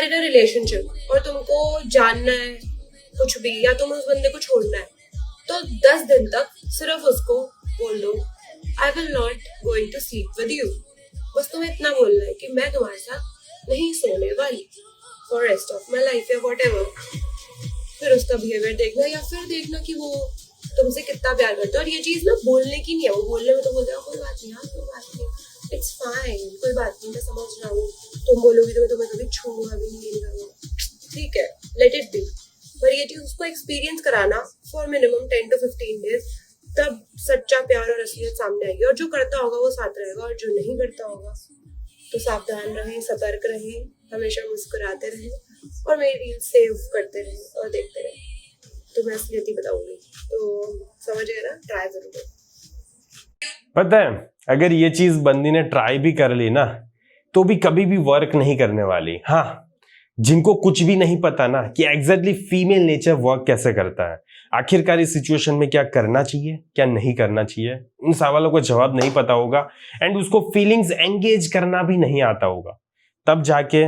Are in a relationship और तुमको जानना है कुछ भी या तुम उस बंदे को छोड़ना है, तो 10 दिन तक सिर्फ उसको बोल दो I will not going to sleep with you. बस तुम्हें इतना बोलना है कि मैं तुम्हारे साथ नहीं सोने वाली for rest of my life या व्हाटएवर। फिर उसका बिहेवियर देखना या फिर देखना कि वो तुमसे कितना प्यार करता है। और ये चीज ना बोलने की नहीं है, वो बोलने में तो बोलते कोई बात नहीं यार, कोई बात नहीं, इट्स फाइन, कोई बात नहीं, मैं समझ रहा हूँ, तुम बोलोगी तो मैं तुम्हें कभी छूऊंगा भी नहीं, ठीक है, लेट इट बी। पर ये चीज उसको एक्सपीरियंस कराना फॉर मिनिमम 10 to 15 डेज, तब सच्चा प्यार और असलियत सामने आएगी। और जो करता होगा वो साथ रहेगा और जो नहीं करता होगा तो सावधान रहें, सतर्क रहें, हमेशा मुस्कुराते रहें और मेरी रील सेव करते रहें और देखते रहें, तो मैं असलियत ही बताऊंगी। तो समझ गए ना, ट्राई जरूर। पता है अगर ये चीज बंदी ने ट्राई भी कर ली ना तो भी कभी भी वर्क नहीं करने वाली। हाँ, जिनको कुछ भी नहीं पता ना कि एग्जैक्टली फीमेल नेचर वर्क कैसे करता है, आखिरकार इस सिचुएशन में क्या करना चाहिए क्या नहीं करना चाहिए, उन सवालों का जवाब नहीं पता होगा एंड उसको फीलिंग्स एंगेज करना भी नहीं आता होगा, तब जाके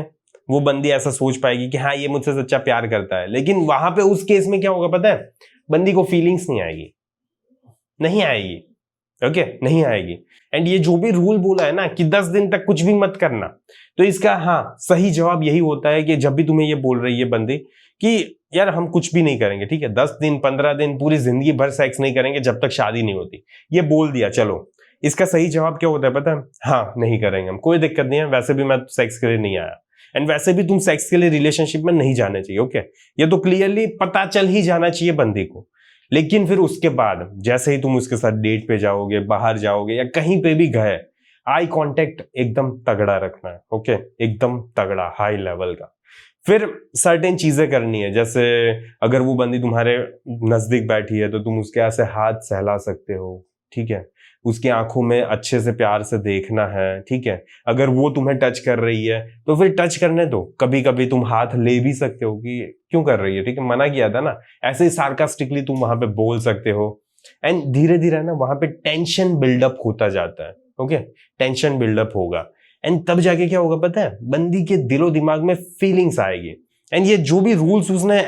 वो बंदी ऐसा सोच पाएगी कि हाँ ये मुझसे सच्चा प्यार करता है। लेकिन वहां पे उस केस में क्या होगा पता है, बंदी को फीलिंग्स नहीं आएगी, नहीं आएगी, ओके नहीं आएगी। एंड ये जो भी रूल बोला है ना कि 10 दिन तक कुछ भी मत करना, तो इसका हाँ सही जवाब यही होता है कि जब भी तुम्हें ये बोल रही है बंदी कि यार हम कुछ भी नहीं करेंगे, ठीक है, 10 दिन 15 दिन पूरी जिंदगी भर सेक्स नहीं करेंगे जब तक शादी नहीं होती, ये बोल दिया, चलो इसका सही जवाब क्या होता है पता है, हाँ नहीं करेंगे हम, कोई दिक्कत नहीं है, वैसे भी मैं सेक्स के लिए नहीं आया एंड वैसे भी तुम सेक्स के लिए रिलेशनशिप में नहीं जाने चाहिए, ओके, ये तो क्लियरली पता चल ही जाना चाहिए बंदी को। लेकिन फिर उसके बाद जैसे ही तुम उसके साथ डेट पे जाओगे, बाहर जाओगे या कहीं पे भी गए, आई कांटेक्ट एकदम तगड़ा रखना है, ओके, एकदम तगड़ा हाई लेवल का। फिर सर्टेन चीजें करनी है, जैसे अगर वो बंदी तुम्हारे नजदीक बैठी है तो तुम उसके ऐसे हाथ सहला सकते हो, ठीक है, उसकी आंखों में अच्छे से प्यार से देखना है, ठीक है, अगर वो तुम्हें टच कर रही है तो फिर टच करने दो, कभी कभी तुम हाथ ले भी सकते हो कि क्यों कर रही है, ठीक है, मना किया था ना, ऐसे ही सार्कास्टिकली तुम वहां पे बोल सकते हो। एंड धीरे धीरे ना वहां पे टेंशन बिल्डअप होता जाता है, ओके, टेंशन बिल्डअप होगा एंड तब जाके क्या होगा पता है, बंदी के दिलो दिमाग में फीलिंग्स आएगी एंड ये जो भी रूल्स उसने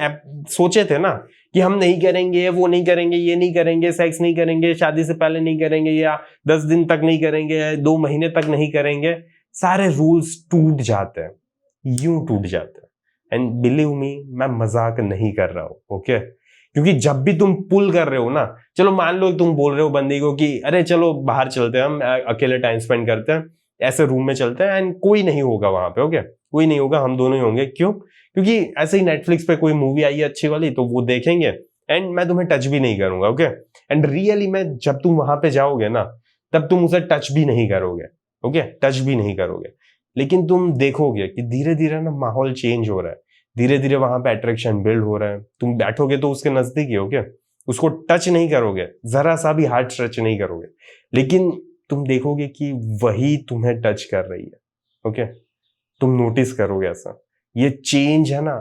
सोचे थे ना कि हम नहीं करेंगे, वो नहीं करेंगे, ये नहीं करेंगे, सेक्स नहीं करेंगे, शादी से पहले नहीं करेंगे, या 10 दिन तक नहीं करेंगे, 2 महीने तक नहीं करेंगे, सारे रूल्स टूट जाते हैं, यूं टूट जाते हैं। एंड बिलीव मी, मैं मजाक नहीं कर रहा हूं, ओके, क्योंकि जब भी तुम पुल कर रहे हो ना, चलो मान लो तुम बोल रहे हो बंदी को कि अरे चलो बाहर चलते हैं, हम अकेले टाइम स्पेंड करते हैं, ऐसे रूम में चलते हैं एंड कोई नहीं होगा वहां पे, ओके, कोई नहीं होगा, हम दोनों ही होंगे, क्यों, क्योंकि ऐसे ही नेटफ्लिक्स पे कोई मूवी आई है अच्छी वाली तो वो देखेंगे एंड मैं तुम्हें टच भी नहीं करूंगा, ओके, एंड रियली में जब तुम वहां पे जाओगे ना तब तुम उसे टच भी नहीं करोगे, ओके, टच भी नहीं करोगे, लेकिन तुम देखोगे कि धीरे धीरे ना माहौल चेंज हो रहा है, धीरे धीरे वहां पे अट्रैक्शन बिल्ड हो रहा है, तुम बैठोगे तो उसके नजदीक ही, ओके, उसको टच नहीं करोगे, जरा सा भी हार्ट टच नहीं करोगे, लेकिन तुम देखोगे कि वही तुम्हें टच कर रही है, ओके, तुम नोटिस करोगे ऐसा। ये चेंज है ना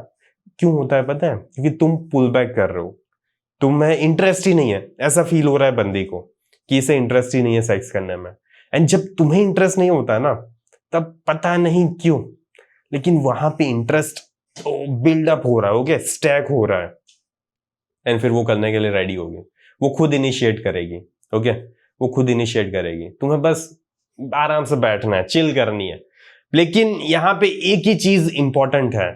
क्यों होता है पता है, क्योंकि तुम पुल बैक कर रहे हो, तुम्हें इंटरेस्ट ही नहीं है, ऐसा फील हो रहा है बंदी को कि इसे इंटरेस्ट ही नहीं है सेक्स करने में। एंड जब तुम्हें इंटरेस्ट नहीं होता ना तब पता नहीं क्यों लेकिन वहां पे इंटरेस्ट बिल्डअप हो रहा है, ओके, स्टैक हो रहा है एंड फिर वो करने के लिए रेडी होगी, वो खुद इनिशिएट करेगी, ओके, वो खुद इनिशिएट करेगी, तुम्हें बस आराम से बैठना है, चिल करनी है। लेकिन यहां पे एक ही चीज इंपॉर्टेंट है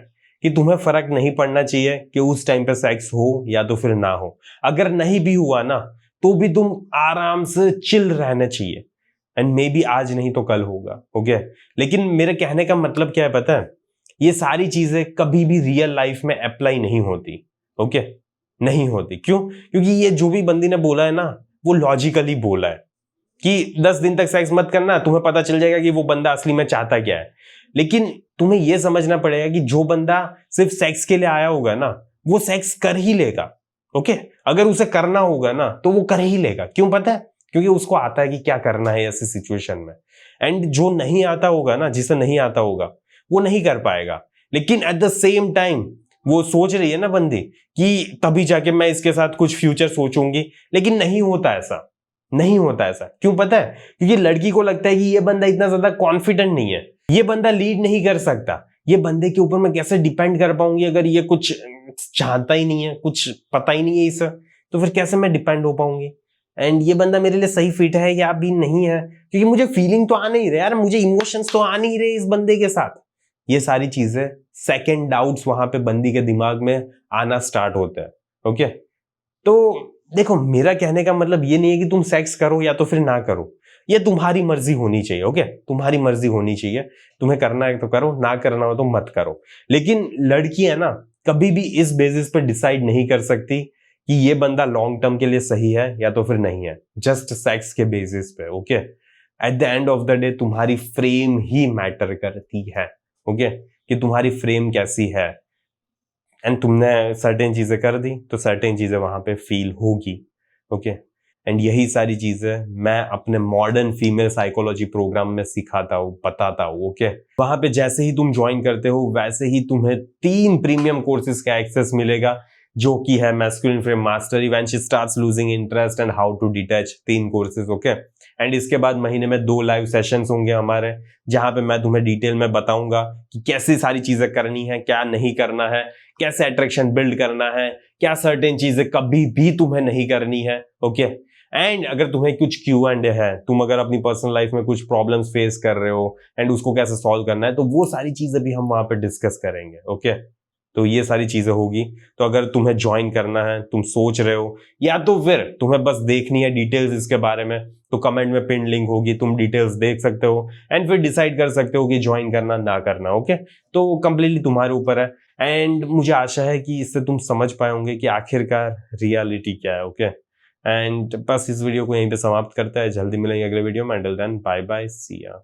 कि तुम्हें फर्क नहीं पड़ना चाहिए कि उस टाइम पे सेक्स हो या तो फिर ना हो, अगर नहीं भी हुआ ना तो भी तुम आराम से चिल रहना चाहिए एंड मे बी आज नहीं तो कल होगा, ओके। लेकिन मेरे कहने का मतलब क्या है पता है, ये सारी चीजें कभी भी रियल लाइफ में अप्लाई नहीं होती, ओके, नहीं होती। क्यों? क्योंकि ये जो भी बंदी ने बोला है ना वो लॉजिकली बोला है कि 10 दिन तक सेक्स मत करना, तुम्हें पता चल जाएगा कि वो बंदा असली में चाहता क्या है। लेकिन तुम्हें यह समझना पड़ेगा कि जो बंदा सिर्फ सेक्स के लिए आया होगा ना वो सेक्स कर ही लेगा, ओके, अगर उसे करना होगा ना तो वो कर ही लेगा। क्यों पता है? क्योंकि उसको आता है कि क्या करना है ऐसी सिचुएशन में। एंड जो नहीं आता होगा ना, जिसे नहीं आता होगा वो नहीं कर पाएगा। लेकिन एट द सेम टाइम वो सोच रही है ना बंदी कि तभी जाके मैं इसके साथ कुछ फ्यूचर सोचूंगी, लेकिन नहीं होता ऐसा, नहीं होता ऐसा। क्यों पता है? क्योंकि लड़की को लगता है कि ये बंदा इतना ज्यादा कॉन्फिडेंट नहीं है, ये बंदा लीड नहीं कर सकता, ये बंदे के ऊपर मैं कैसे डिपेंड कर पाऊंगी अगर ये कुछ जानता ही नहीं है, कुछ पता ही नहीं है इसे, तो फिर कैसे मैं डिपेंड हो पाऊंगी? एंड ये बंदा मेरे लिए सही फिट है या भी नहीं है, क्योंकि मुझे फीलिंग तो आ नहीं रहा यार, मुझे इमोशंस तो आ नहीं रहे इस बंदे के साथ। ये सारी चीजें, सेकंड डाउट्स वहां पे बंदी के दिमाग में आना स्टार्ट होते हैं। ओके, तो देखो मेरा कहने का मतलब ये नहीं है कि तुम सेक्स करो या तो फिर ना करो, ये तुम्हारी मर्जी होनी चाहिए। ओके, तुम्हारी मर्जी होनी चाहिए, तुम्हें करना है तो करो, ना करना हो तो मत करो। लेकिन लड़कियां ना कभी भी इस बेसिस पर डिसाइड नहीं कर सकती कि ये बंदा लॉन्ग टर्म के लिए सही है या तो फिर नहीं है, जस्ट सेक्स के बेसिस पे। Okay, at the end of the day तुम्हारी फ्रेम ही मैटर करती है। ओके, कि तुम्हारी फ्रेम कैसी है, एंड तुमने सर्टेन चीजें कर दी तो सर्टेन चीजें वहां पे फील होगी। ओके, एंड यही सारी चीजें मैं अपने मॉडर्न फीमेल साइकोलॉजी प्रोग्राम में सिखाता हूँ, बताता हूँ। ओके, वहां पे जैसे ही तुम ज्वाइन करते हो वैसे ही तुम्हें 3 प्रीमियम कोर्सेज का एक्सेस मिलेगा, जो कि है masculine frame mastery, when she starts losing interest and how to detach, 3 courses. Okay, and इसके बाद महीने में 2 लाइव सेशंस होंगे हमारे, जहां पे मैं तुम्हें डिटेल में बताऊंगा कि कैसी सारी चीजें करनी है, क्या नहीं करना है, कैसे अट्रैक्शन बिल्ड करना है, क्या सर्टेन चीजें कभी भी तुम्हें नहीं करनी है। ओके, एंड अगर तुम्हें कुछ Q&A है, तुम अगर अपनी पर्सनल लाइफ में कुछ प्रॉब्लम्स फेस कर रहे हो एंड उसको कैसे सॉल्व करना है, तो वो सारी चीजें भी हम वहां पे डिस्कस करेंगे। ओके, तो ये सारी चीजें होगी। तो अगर तुम्हें ज्वाइन करना है, तुम सोच रहे हो, या तो फिर तुम्हें बस देखनी है डिटेल्स इसके बारे में, तो कमेंट में पिन लिंक होगी, तुम डिटेल्स देख सकते हो एंड फिर डिसाइड कर सकते हो कि ज्वाइन करना ना करना। ओके, तो कंप्लीटली तुम्हारे ऊपर है। एंड मुझे आशा है कि इससे तुम समझ पाए होंगे कि आखिरकार रियलिटी क्या है। ओके, एंड बस इस वीडियो को यहीं पे समाप्त करता है, जल्दी मिलेंगे अगले वीडियो में। अंटिल देन बाय बाय, सी या।